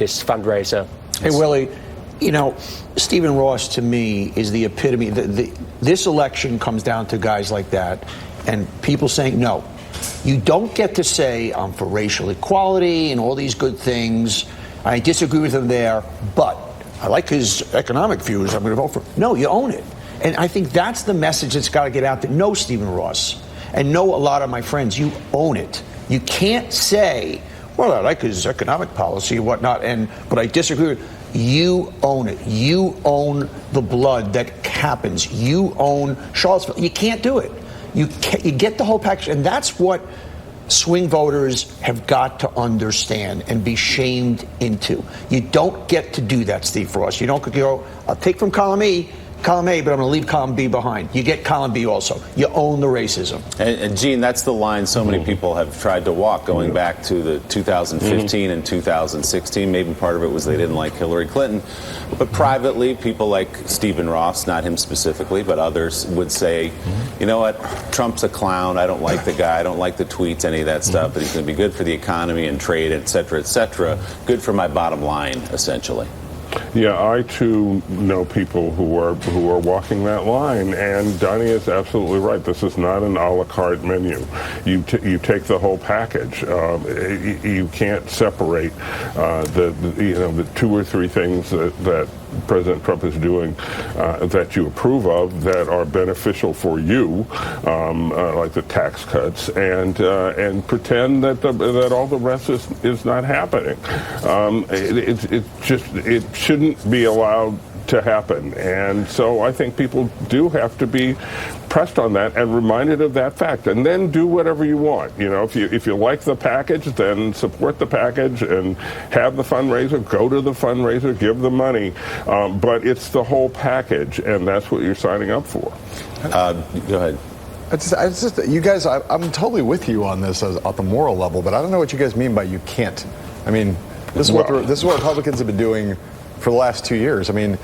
this fundraiser. Hey, Willie, you know, Stephen Ross, to me, is the epitome. This election comes down to guys like that and people saying, no, you don't get to say, I'm for racial equality and all these good things. I disagree with him there, but I like his economic views. I'm going to vote for him. No, you own it. And I think that's the message that's got to get out there. No, Stephen Ross, and no, a lot of my friends, you own it. You can't say, well, I like his economic policy and whatnot, but I disagree with. You own it. You own the blood that happens. You own Charlottesville. You can't do it. You get the whole package, and that's what swing voters have got to understand and be shamed into. You don't get to do that, Steve Ross. You don't go, I'll take from column A, but I'm going to leave column B behind. You get column B also. You own the racism. And Gene, that's the line so many people have tried to walk going back to the 2015 and 2016. Maybe part of it was they didn't like Hillary Clinton. But privately, people like Stephen Ross, not him specifically, but others would say, you know what, Trump's a clown. I don't like the guy. I don't like the tweets, any of that stuff. But he's going to be good for the economy and trade, et cetera, et cetera. Good for my bottom line, essentially. Yeah, I too know people who are walking that line, and Donny is absolutely right. This is not an a la carte menu. You take the whole package. You can't separate the two or three things that President Trump is doing that you approve of that are beneficial for you, like the tax cuts, and pretend that all the rest is not happening. It shouldn't be allowed to happen, and so I think people do have to be pressed on that and reminded of that fact, and then do whatever you want. You know, if you like the package, then support the package and have the fundraiser, go to the fundraiser, give the money, but it's the whole package, and that's what you're signing up for. Go ahead. You guys, I'm totally with you on this at the moral level, but I don't know what you guys mean by you can't. I mean, this is what Republicans have been doing for the last 2 years. I mean,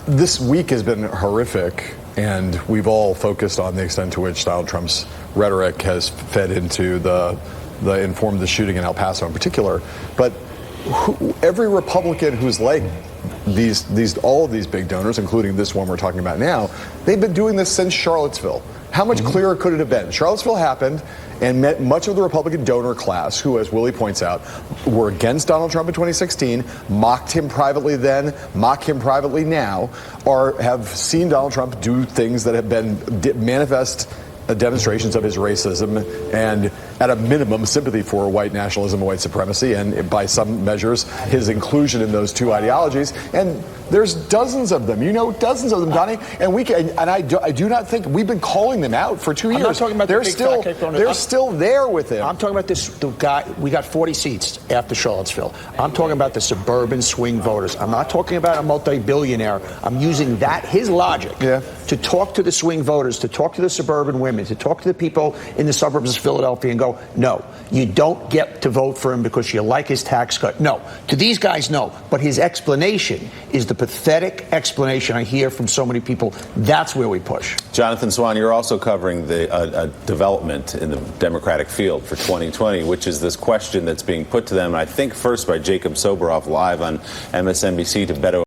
this week has been horrific, and we've all focused on the extent to which Donald Trump's rhetoric has fed into the informed the shooting in El Paso in particular. But every Republican who's like all of these big donors, including this one we're talking about now, they've been doing this since Charlottesville. How much clearer could it have been? Charlottesville happened, and met much of the Republican donor class, who, as Willie points out, were against Donald Trump in 2016, mocked him privately then, mock him privately now, or have seen Donald Trump do things that have been manifest demonstrations of his racism and, at a minimum, sympathy for white nationalism and white supremacy, and by some measures, his inclusion in those two ideologies. And there's dozens of them. You know, dozens of them, Donny. And I do not think we've been calling them out for 2 years. I'm not talking about they're still there with him. I'm talking about the guy. We got 40 seats after Charlottesville. I'm talking about the suburban swing voters. I'm not talking about a multi-billionaire. I'm using his logic to talk to the swing voters, to talk to the suburban women, to talk to the people in the suburbs of Philadelphia and go, no, you don't get to vote for him because you like his tax cut. No. To these guys, no. But his explanation is the pathetic explanation I hear from so many people. That's where we push. Jonathan Swan, you're also covering the development in the Democratic field for 2020, which is this question that's being put to them, I think first by Jacob Soboroff live on MSNBC to Beto